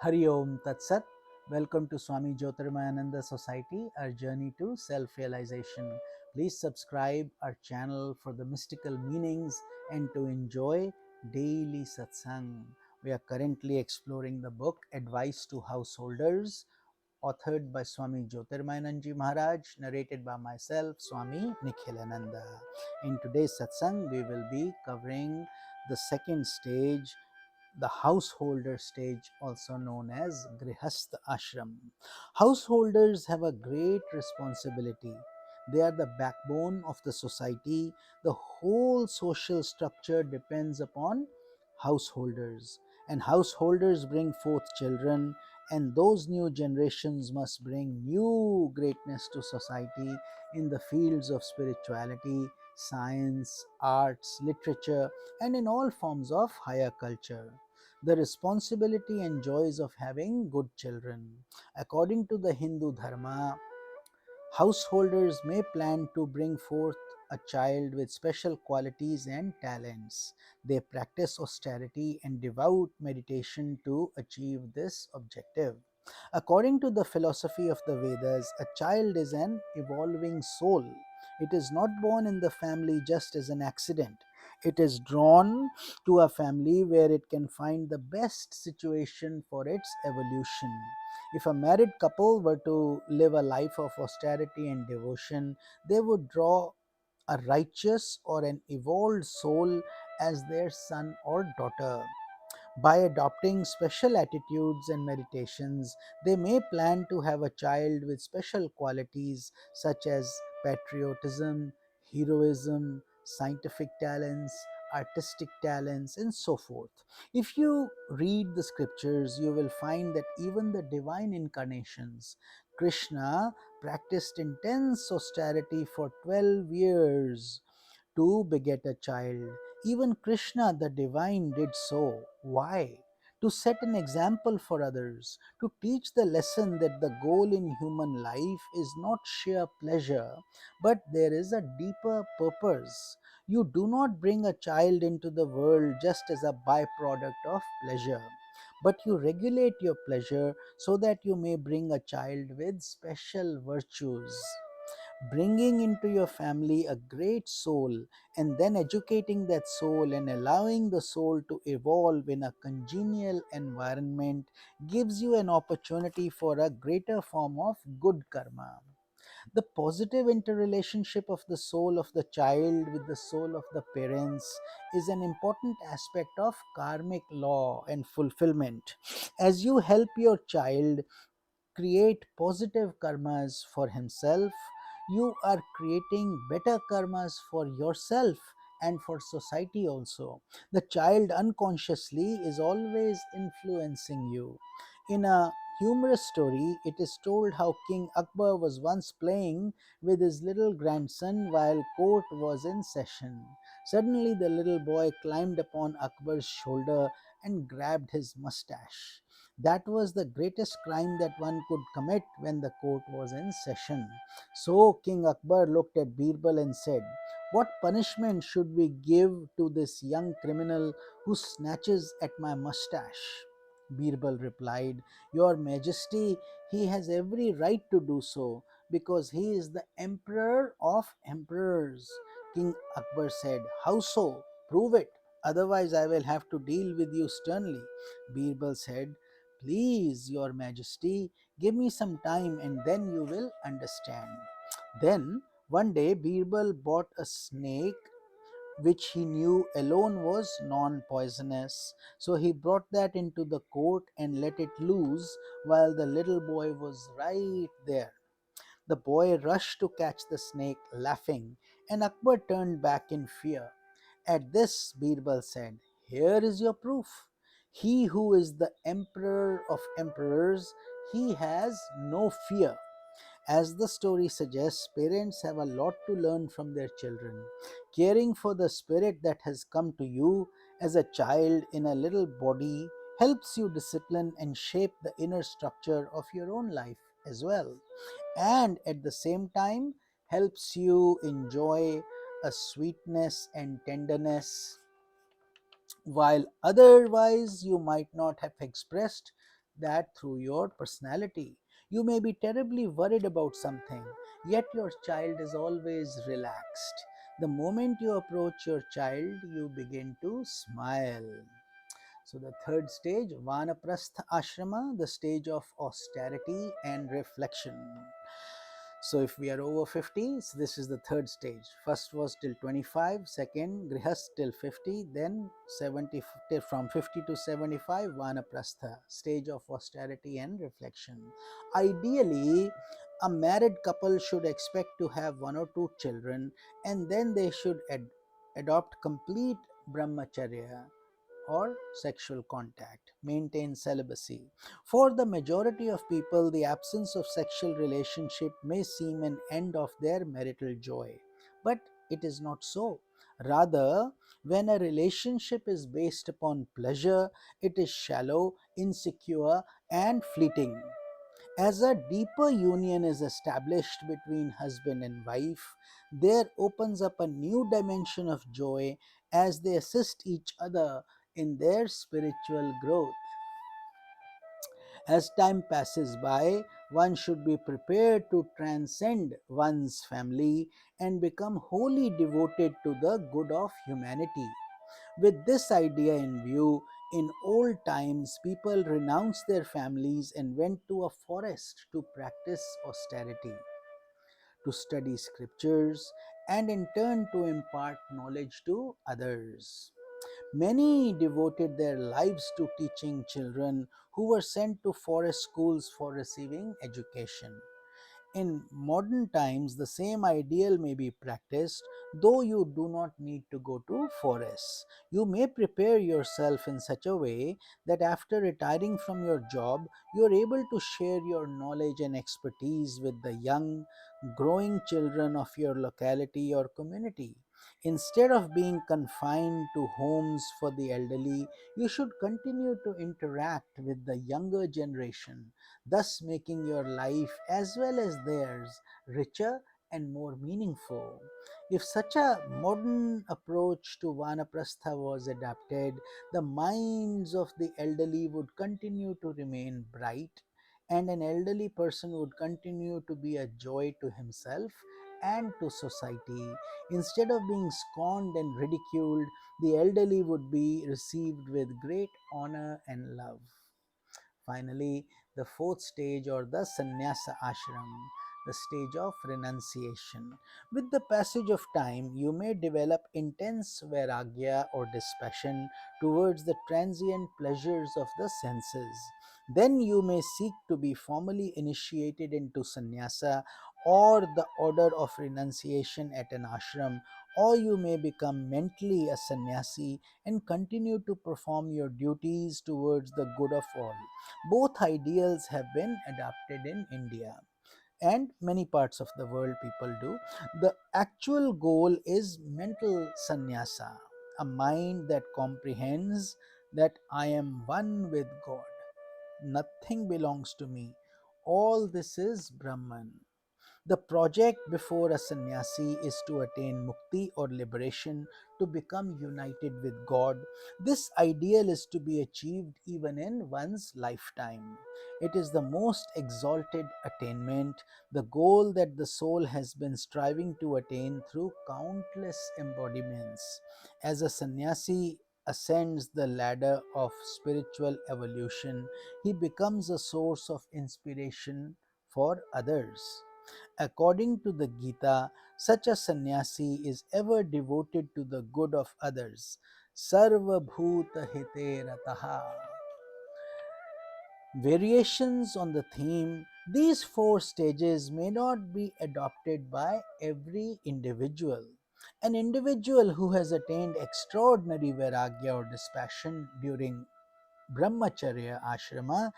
Hari Om Tat Sat. Welcome to Swami Jyotirmayananda Society, our journey to self-realization. Please subscribe our channel for the mystical meanings and to enjoy daily satsang. We are currently exploring the book Advice to Householders, authored by Swami Jyotirmayananda Maharaj, narrated by myself, Swami Nikhilananda. In today's satsang, we will be covering the second stage, the householder stage, also known as Grihastha Ashram. Householders have a great responsibility. They are the backbone of the society. The whole social structure depends upon householders, and householders bring forth children, and those new generations must bring new greatness to society in the fields of spirituality, science, arts, literature, and in all forms of higher culture. The responsibility and joys of having good children. According to the Hindu Dharma, householders may plan to bring forth a child with special qualities and talents. They practice austerity and devout meditation to achieve this objective. According to the philosophy of the Vedas, a child is an evolving soul. It is not born in the family just as an accident. It is drawn to a family where it can find the best situation for its evolution. If a married couple were to live a life of austerity and devotion, they would draw a righteous or an evolved soul as their son or daughter. By adopting special attitudes and meditations, they may plan to have a child with special qualities such as patriotism, heroism, scientific talents, artistic talents, and so forth. If you read the scriptures, you will find that even the divine incarnations, Krishna practiced intense austerity for 12 years to beget a child. Even Krishna, the divine, did so. Why? To set an example for others, to teach the lesson that the goal in human life is not sheer pleasure, but there is a deeper purpose. You do not bring a child into the world just as a byproduct of pleasure, but you regulate your pleasure so that you may bring a child with special virtues. Bringing into your family a great soul and then educating that soul and allowing the soul to evolve in a congenial environment gives you an opportunity for a greater form of good karma. The positive interrelationship of the soul of the child with the soul of the parents is an important aspect of karmic law and fulfillment. As you help your child create positive karmas for himself, you are creating better karmas for yourself and for society also. The child unconsciously is always influencing you. In a humorous story, it is told how King Akbar was once playing with his little grandson while court was in session. Suddenly, the little boy climbed upon Akbar's shoulder and grabbed his mustache. That was the greatest crime that one could commit when the court was in session. So King Akbar looked at Birbal and said, "What punishment should we give to this young criminal who snatches at my mustache?" Birbal replied, "Your Majesty, he has every right to do so because he is the emperor of emperors." King Akbar said, "How so? Prove it. Otherwise, I will have to deal with you sternly." Birbal said, "Please, Your Majesty, give me some time and then you will understand." Then, one day, Birbal bought a snake which he knew alone was non poisonous. So he brought that into the court and let it loose while the little boy was right there. The boy rushed to catch the snake, laughing, and Akbar turned back in fear. At this, Birbal said, "Here is your proof. He who is the emperor of emperors, he has no fear." As the story suggests, parents have a lot to learn from their children. Caring for the spirit that has come to you as a child in a little body helps you discipline and shape the inner structure of your own life as well, and at the same time helps you enjoy a sweetness and tenderness while otherwise you might not have expressed that through your personality. You may be terribly worried about something, yet your child is always relaxed. The moment you approach your child, you begin to smile. So, the third stage, Vanaprastha Ashrama, the stage of austerity and reflection. So, if we are over 50, so this is the third stage. First was till 25, second, Grihast till 50, then 70, from 50 to 75, Vanaprastha, stage of austerity and reflection. Ideally, a married couple should expect to have one or two children, and then they should adopt complete brahmacharya or sexual contact, maintain celibacy. For the majority of people, the absence of sexual relationship may seem an end of their marital joy, but it is not so. Rather, when a relationship is based upon pleasure, it is shallow, insecure, and fleeting. As a deeper union is established between husband and wife, there opens up a new dimension of joy as they assist each other in their spiritual growth. As time passes by, one should be prepared to transcend one's family and become wholly devoted to the good of humanity. With this idea in view, in old times, people renounced their families and went to a forest to practice austerity, to study scriptures, and in turn to impart knowledge to others. Many devoted their lives to teaching children who were sent to forest schools for receiving education. In modern times, the same ideal may be practiced, though you do not need to go to forests. You may prepare yourself in such a way that after retiring from your job, you are able to share your knowledge and expertise with the young, growing children of your locality or community. Instead of being confined to homes for the elderly, you should continue to interact with the younger generation, thus making your life as well as theirs richer and more meaningful. If such a modern approach to Vanaprastha was adapted, the minds of the elderly would continue to remain bright, and an elderly person would continue to be a joy to himself and to society. Instead of being scorned and ridiculed, the elderly would be received with great honor and love. Finally, the fourth stage, or the sannyasa ashram, the stage of renunciation. With the passage of time, you may develop intense vairagya or dispassion towards the transient pleasures of the senses. Then you may seek to be formally initiated into sannyasa or the order of renunciation at an ashram, or you may become mentally a sannyasi and continue to perform your duties towards the good of all. Both ideals have been adopted in India and many parts of the world people do. The actual goal is mental sannyasa, a mind that comprehends that I am one with God. Nothing belongs to me. All this is Brahman. The project before a sannyasi is to attain mukti or liberation, to become united with God. This ideal is to be achieved even in one's lifetime. It is the most exalted attainment, the goal that the soul has been striving to attain through countless embodiments. As a sannyasi ascends the ladder of spiritual evolution, he becomes a source of inspiration for others. According to the Gita, such a sannyasi is ever devoted to the good of others. Sarva bhuta hite rataha. Variations on the theme, these four stages may not be adopted by every individual. An individual who has attained extraordinary vairagya or dispassion during brahmacharya ashrama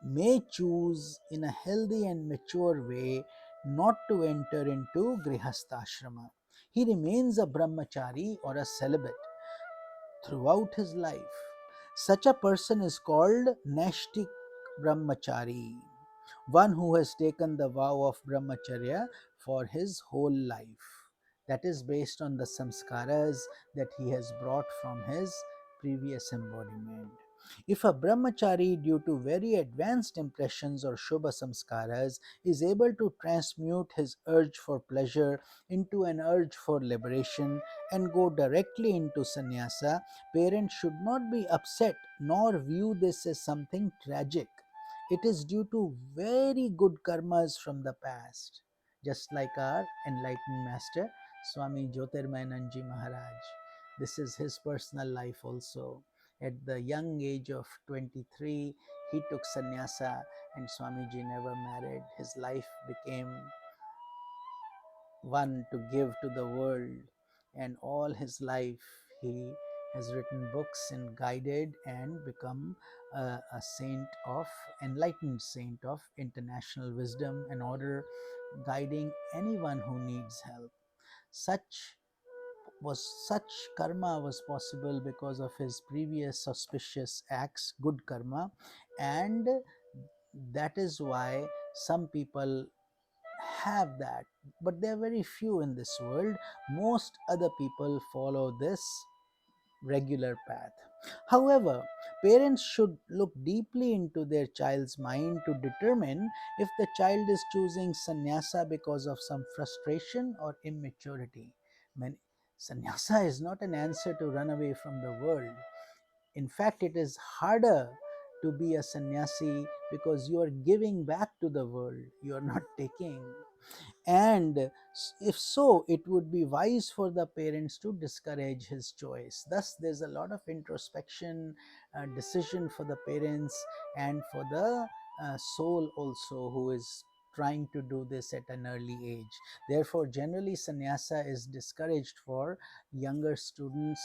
may choose in a healthy and mature way not to enter into grihastha. He remains a brahmachari or a celibate throughout his life. Such a person is called Nashtik Brahmachari, one who has taken the vow of brahmacharya for his whole life. That is based on the samskaras that he has brought from his previous embodiment. If a brahmachari, due to very advanced impressions or shubha samskaras, is able to transmute his urge for pleasure into an urge for liberation and go directly into sannyasa, parents should not be upset nor view this as something tragic. It is due to very good karmas from the past, just like our enlightened master Swami Jyotirmayananda Maharaj. This is his personal life also. At the young age of 23, he took sannyasa, and Swamiji never married. His life became one to give to the world, and all his life he has written books and guided and become a saint of enlightened saint of international wisdom and order, guiding anyone who needs help. Such such karma was possible because of his previous auspicious acts, good karma, and that is why some people have that, but there are very few in this world. Most other people follow this regular path. However, parents should look deeply into their child's mind to determine if the child is choosing sannyasa because of some frustration or immaturity. Many, sannyasa is not an answer to run away from the world. In fact, it is harder to be a sannyasi because you are giving back to the world, you are not taking. And if so, it would be wise for the parents to discourage his choice. Thus, there's a lot of introspection, decision for the parents and for the soul also, who is trying to do this at an early age. Therefore, generally, sannyasa is discouraged for younger students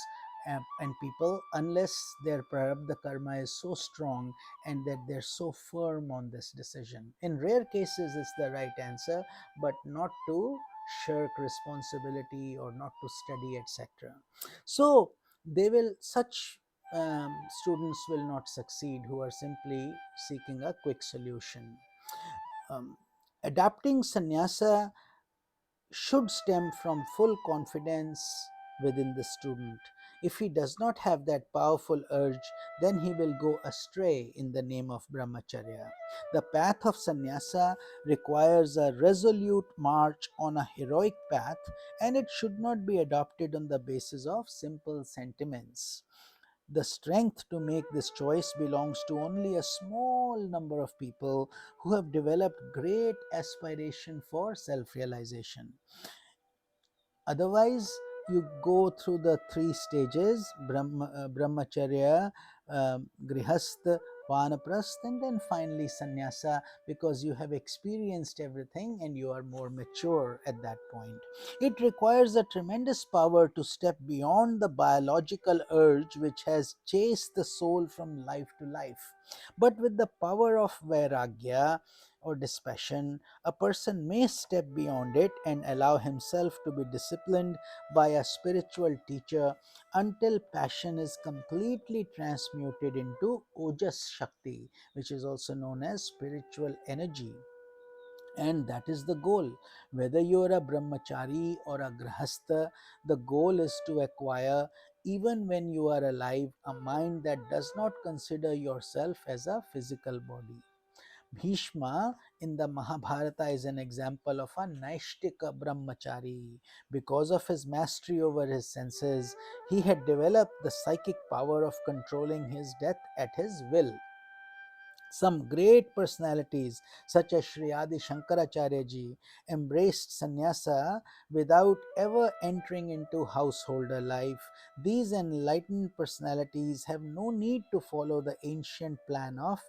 and people, unless their prarabdha karma is so strong and that they're so firm on this decision. In rare cases, it's the right answer, but not to shirk responsibility or not to study, etc. So they will, such students will not succeed who are simply seeking a quick solution. um, Adapting sannyasa should stem from full confidence within the student. If he does not have that powerful urge, then he will go astray in the name of brahmacharya. The path of sannyasa requires a resolute march on a heroic path, and it should not be adopted on the basis of simple sentiments. The strength to make this choice belongs to only a small number of people who have developed great aspiration for self realization. Otherwise, you go through the three stages: brahmacharya, grihastha, vanaprastha, and then finally sannyasa, because you have experienced everything and you are more mature at that point. It requires a tremendous power to step beyond the biological urge which has chased the soul from life to life. But with the power of vairagya or dispassion, a person may step beyond it and allow himself to be disciplined by a spiritual teacher until passion is completely transmuted into Ojas Shakti, which is also known as spiritual energy. And that is the goal. Whether you are a brahmachari or a grahastha, the goal is to acquire, even when you are alive, a mind that does not consider yourself as a physical body. Bhishma in the Mahabharata is an example of a Naishtika brahmachari. Because of his mastery over his senses, he had developed the psychic power of controlling his death at his will. Some great personalities, such as Sri Adi Shankaracharya ji, embraced sannyasa without ever entering into householder life. These enlightened personalities have no need to follow the ancient plan of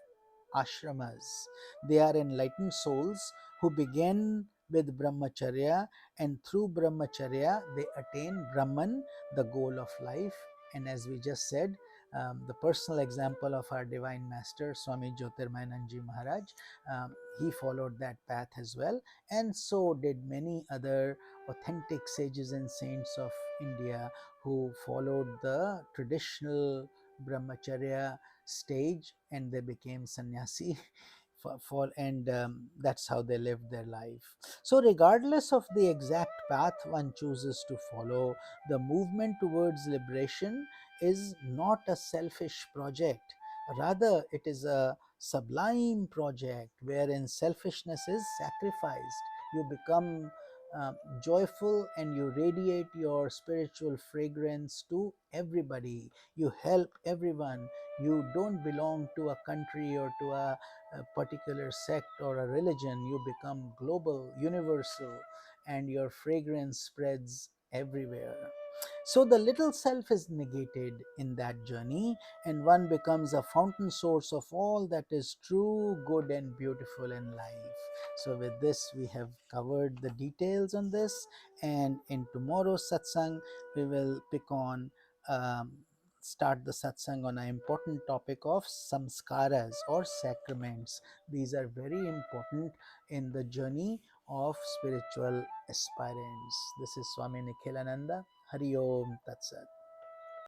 ashramas. They are enlightened souls who begin with brahmacharya, and through brahmacharya they attain Brahman, the goal of life. And as we just said, the personal example of our divine master Swami Jyotirmayananda Maharaj, he followed that path as well, and so did many other authentic sages and saints of India who followed the traditional brahmacharya stage and they became sannyasi and that's how they lived their life. So regardless of the exact path one chooses to follow, the movement towards liberation is not a selfish project. Rather, it is a sublime project wherein selfishness is sacrificed. You become uh, joyful and you radiate your spiritual fragrance to everybody. You help everyone. You don't belong to a country or to a particular sect or a religion. You become global, universal, and your fragrance spreads everywhere. So the little self is negated in that journey, and one becomes a fountain source of all that is true, good, and beautiful in life. So, with this, we have covered the details on this, and in tomorrow's satsang, we will pick on. Start the satsang on an important topic of samskaras or sacraments. These are very important in the journey of spiritual aspirants. This is Swami Nikhilananda. Hari Om Tat Sat.